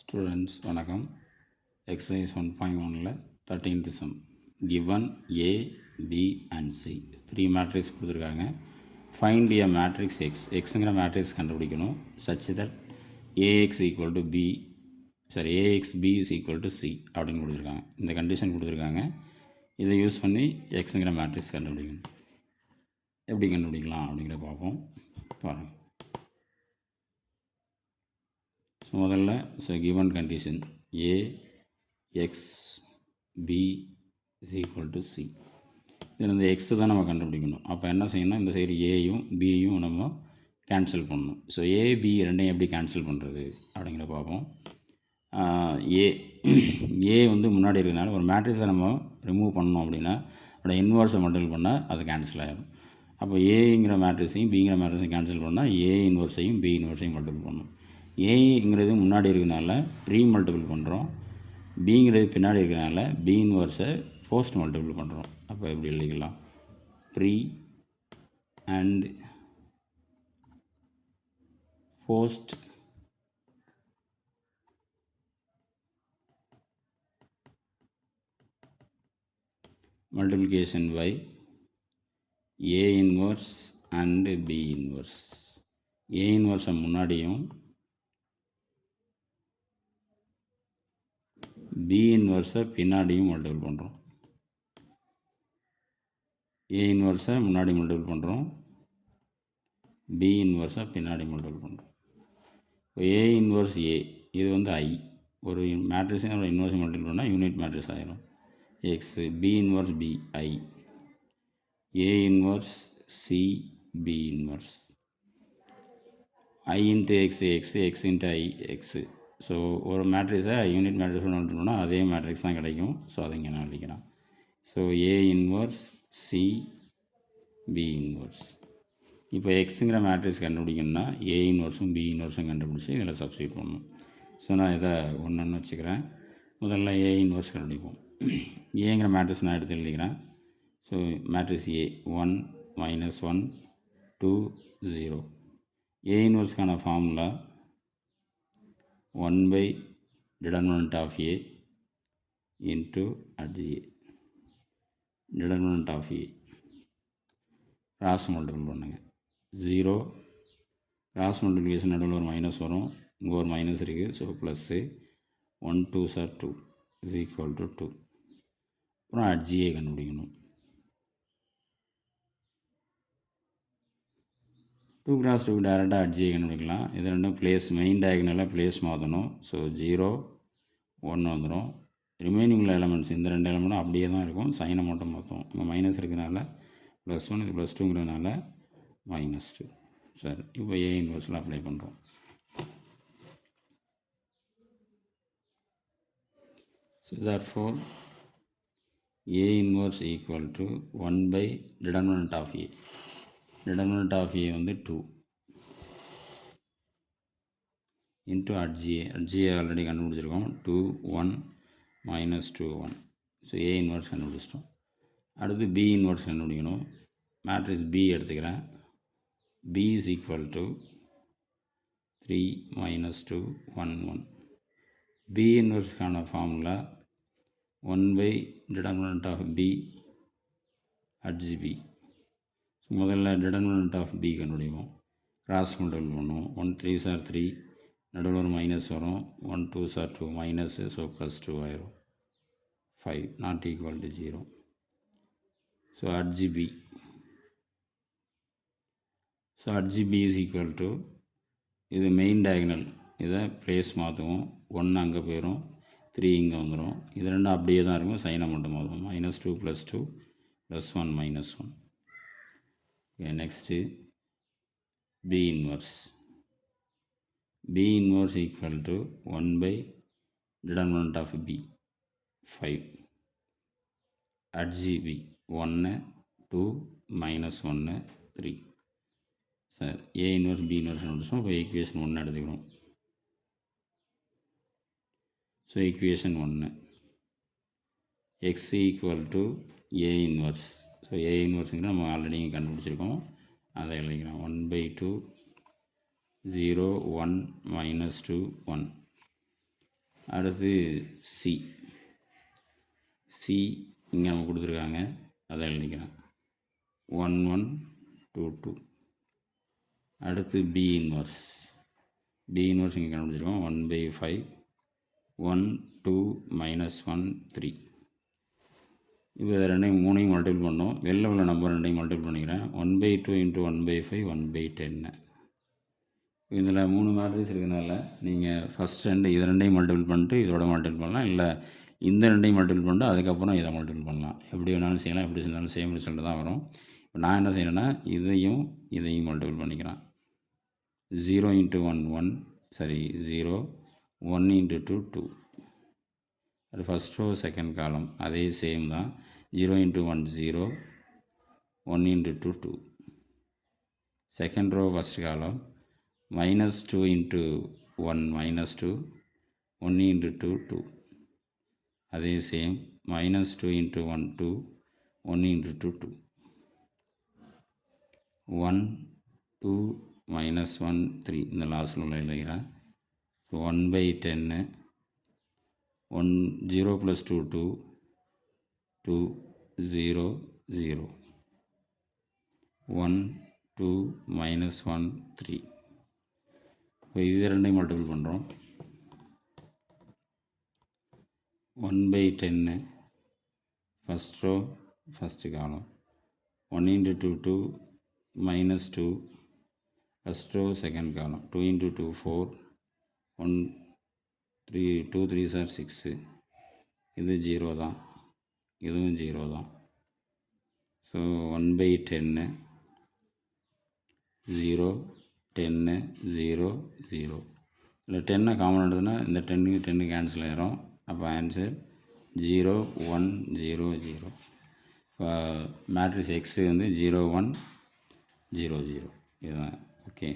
Students வணக்கம். Exercise 1.1ல் 13th சம். Given A, B and C 3 matrix கொடுத்துருக்காங்க. ஃபைண்ட் a மேட்ரிக்ஸ் எக்ஸ், எக்ஸுங்கிற மேட்ரிக்ஸ் கண்டுபிடிக்கணும். such that AX equal to B, AXB is equal to C அப்படின்னு கொடுத்துருக்காங்க. இந்த கண்டிஷன் கொடுத்துருக்காங்க. இதை யூஸ் பண்ணி எக்ஸுங்கிற மேட்ரிக்ஸ் கண்டுபிடிக்கணும். எப்படி கண்டுபிடிக்கலாம் அப்படிங்கிற பார்ப்போம். பாருங்கள். ஸோ முதல்ல given condition A, X, B is equal to C. இதில் இந்த எக்ஸு தான் நம்ம கண்டுபிடிக்கணும். அப்போ என்ன செய்யணும், இந்த சைடு ஏயும் பியும் நம்ம கேன்சல் பண்ணணும். ஸோ ஏபி ரெண்டையும் எப்படி கேன்சல் பண்ணுறது அப்படிங்கிற பார்ப்போம். ஏ வந்து முன்னாடி இருக்கிறதுனால ஒரு மேட்ரிக்ஸை நம்ம ரிமூவ் பண்ணோம் அப்படின்னா அதோட இன்வர்ஸை மல்டிபிள் பண்ணால் அது கேன்சல் ஆகிடும். அப்போ ஏங்கிற மேட்ரிக்ஸையும் பிங்கிற மேட்ரிக்ஸையும் கேன்சல் பண்ணால் ஏ இன்வர்ஸையும் பி இன்வர்ஸையும் மல்டிபிள் பண்ணணும். ஏங்கிறது முன்னாடி இருக்கிறதுனால ப்ரீ மல்டிபிள் பண்ணுறோம், பிங்கிறது பின்னாடி இருக்கிறதுனால பி இன்வர்ஸை போஸ்ட் மல்டிபிள் பண்ணுறோம். அப்போ எப்படி எழுதிக்கலாம், pre and post multiplication by A inverse and B inverse. A இன்வர்ஸை முன்னாடியும் பி இன்வர்ஸை பின்னாடியும் மல்டிபிள் பண்ணுறோம். ஏ இன்வர்ஸை முன்னாடி மல்டிபிள் பண்ணுறோம், பி இன்வர்ஸை பின்னாடி மல்டிபிள் பண்ணுறோம். இப்போ ஏ இன்வர்ஸ் ஏ இது வந்து ஐ, ஒரு மேட்ரிக்ஸை ஒரு இன்வர்ஸை மல்டிபிள் பண்ணால் யூனிட் மேட்ரிக்ஸ் ஆகிடும். X B inverse B I, A inverse C B inverse, I into X X X into I X. So ஒரு மேட்ரிக்ஸை யூனிட் மேட்ரிக்ஸ் நோட்டோம்னா அதே மேட்ரிக்ஸ் தான் கிடைக்கும். ஸோ அதை இங்கே நான் எழுதிக்கிறேன். So A inverse C B inverse. இப்போ எக்ஸுங்கிற மேட்ரிக்ஸ் கண்டுபிடிக்கணும்னா ஏ இன்வர்ஸும் பி இன்வர்ஸும் கண்டுபிடிச்சி இதில் சப்ஸ்டியூட் பண்ணணும். ஸோ நான் இதை ஒன்று வச்சுக்கிறேன். முதல்ல ஏ இன்வர்ஸ் கண்டுபிடிப்போம். ஏங்கிற மேட்ரிக்ஸ் நான் எடுத்து எழுதிக்கிறேன். So matrix A 1 -1 2 0. ஏ இன்வர்ஸ்க்கான formula 1 by determinant of A into HA. determinant of A cross multiple பண்ணுங்க. 0 கிராஸ் மல்டிப்ளிகேஷன் நடுவில் ஒரு மைனஸ் வரும், இங்கே ஒரு மைனஸ் இருக்குது. So plus 1 2s are 2 is equal to 2. அப்புறம் HA கண்டுபிடிக்கணும். 2 cross 2 டேரெக்டாக HA கண்டுபிடிக்கலாம். இது ரெண்டும் பிளேஸ் மெயின் டயக்னலாக பிளேஸ் மாற்றணும். ஸோ 0 1 வந்துடும். ரிமைனிங் உள்ள எலமெண்ட்ஸ் இந்த ரெண்டு எலமெண்ட்டும் அப்படியே தான் இருக்கும், சைனை மட்டும் மாற்றும். இங்கே மைனஸ் இருக்கிறனால +1, இது +2ங்கிறதுனால -2. சரி, இப்போ ஏ இன்வர்ஸில் அப்ளை பண்ணுறோம். So therefore A inverse equal to 1 by determinant of A. determinant of A வந்து 2 into HA. HA ஆல்ரெடி கண்டுபிடிச்சிருக்கோம். 2 1 -2 1. ஸோ ஏ இன்வர்ஸ் கண்டுபிடிச்சிட்டோம். அடுத்து பி இன்வர்ஸ் கண்டுபிடிக்கணும். மேட்ரிக்ஸ் பி எடுத்துக்கிறேன். B is equal to 3 -2 1 1. B இன்வர்ஸ்க்கான formula 1 by determinant of B HB. முதல்ல determinant of B கண்டுபிடிப்போம். Cross multiple பண்ணுவோம். 1 3s are 3, நடுவில் ஒரு மைனஸ் வரும். 1 2s are 2 மைனஸு, ஸோ +2 ஆயிரும். 5 not equal to 0. So HB. So HB is equal to, இது main diagonal, இதை பிளேஸ் மாற்றுவோம். 1 அங்கே போயிடும், 3 இங்கே வந்துடும். இது ரெண்டும் அப்படியே தான் இருக்கும், சைனை மட்டும் மாறும். -2 +2 +1 -1. Okay, next B inverse. B inverse equal to 1 by determinant of B 5. HGB 1 2 -1 3. Sir A inverse B inverse முடிச்சோம். இப்போ ஈக்குவேஷன் 1 எடுத்துக்கிறோம். So equation 1 X equal to A inverse. So A இன்வர்ஸுங்கிற நம்ம ஆல்ரெடி கண்டுபிடிச்சிருக்கோம், அதை எழுதிக்கிறோம். 1/2 0 1 -2 1. அடுத்து சி இங்கே நம்ம கொடுத்துருக்காங்க, அதை எழுதிக்கிறேன் 1 1 2 2. அடுத்து பி இன்வர்ஸ் இங்கே கண்டுபிடிச்சிருக்கோம் 1/5 1 2 -1 3. இப்போ இதை மூணையும் மல்டிபிள் பண்ணோம். வெளில உள்ள நம்பர் ரெண்டையும் மல்டிபிள் பண்ணிக்கிறேன். 1/2 × 1/5 1/10. இதில் 3 மேட்ரிக்ஸ் இருக்கிறதுனால நீங்கள் ஃபஸ்ட் இது ரெண்டையும் மல்டிபிள் பண்ணிட்டு இதோட மல்டிபிள் பண்ணலாம், இல்லை இந்த ரெண்டையும் மல்டிபிள் பண்ணிட்டு அதுக்கப்புறம் இதை மல்டிபிள் பண்ணலாம். எப்படி வேணாலும் செய்யலாம், எப்படி செஞ்சாலும் சேம் ரிசல்ட் தான் வரும். இப்போ நான் என்ன செய்யறேன்னா இதையும் மல்டிபிள் பண்ணிக்கிறேன். 0 × 1 1 0 1 × 2 2. அது ஃபஸ்ட் ரோ செகண்ட் காலம் அதே சேம் தான். 0 × 1 0 1 × 2 2. செகண்ட் ரோ ஃபஸ்ட் காலம் -2 × 1 -2 1 × 2 2. அதே சேம் -2 × 1 2 1 × 2 2. 1 2 -1 3. இந்த லாஸ்ட்டில் உள்ள எழுதுகிறேன். 1/10 1 0 + 2 2 2 0 0 1 2 -1 3. இப்போ இது ரெண்டையும் மல்டிபிள் பண்ணுறோம். 1/10 ஃபஸ்ட் ரோ ஃபஸ்ட்டு காலம் 1 × 2 2 -2 first row second column 2 × 2 4 1 3 2 3s are 6. இது 0 தான், இதுவும் 0 தான். ஸோ 1/10 0 10 0 0. இல்லை 10 காமன் எடுத்ததுன்னா இந்த 10 கேன்சல் ஆகிரும். அப்போ ஆன்சர் 0 1 0 0. இப்போ மேட்ரிக்ஸ் எக்ஸு 0 1 0 0 இதுதான். ஓகே.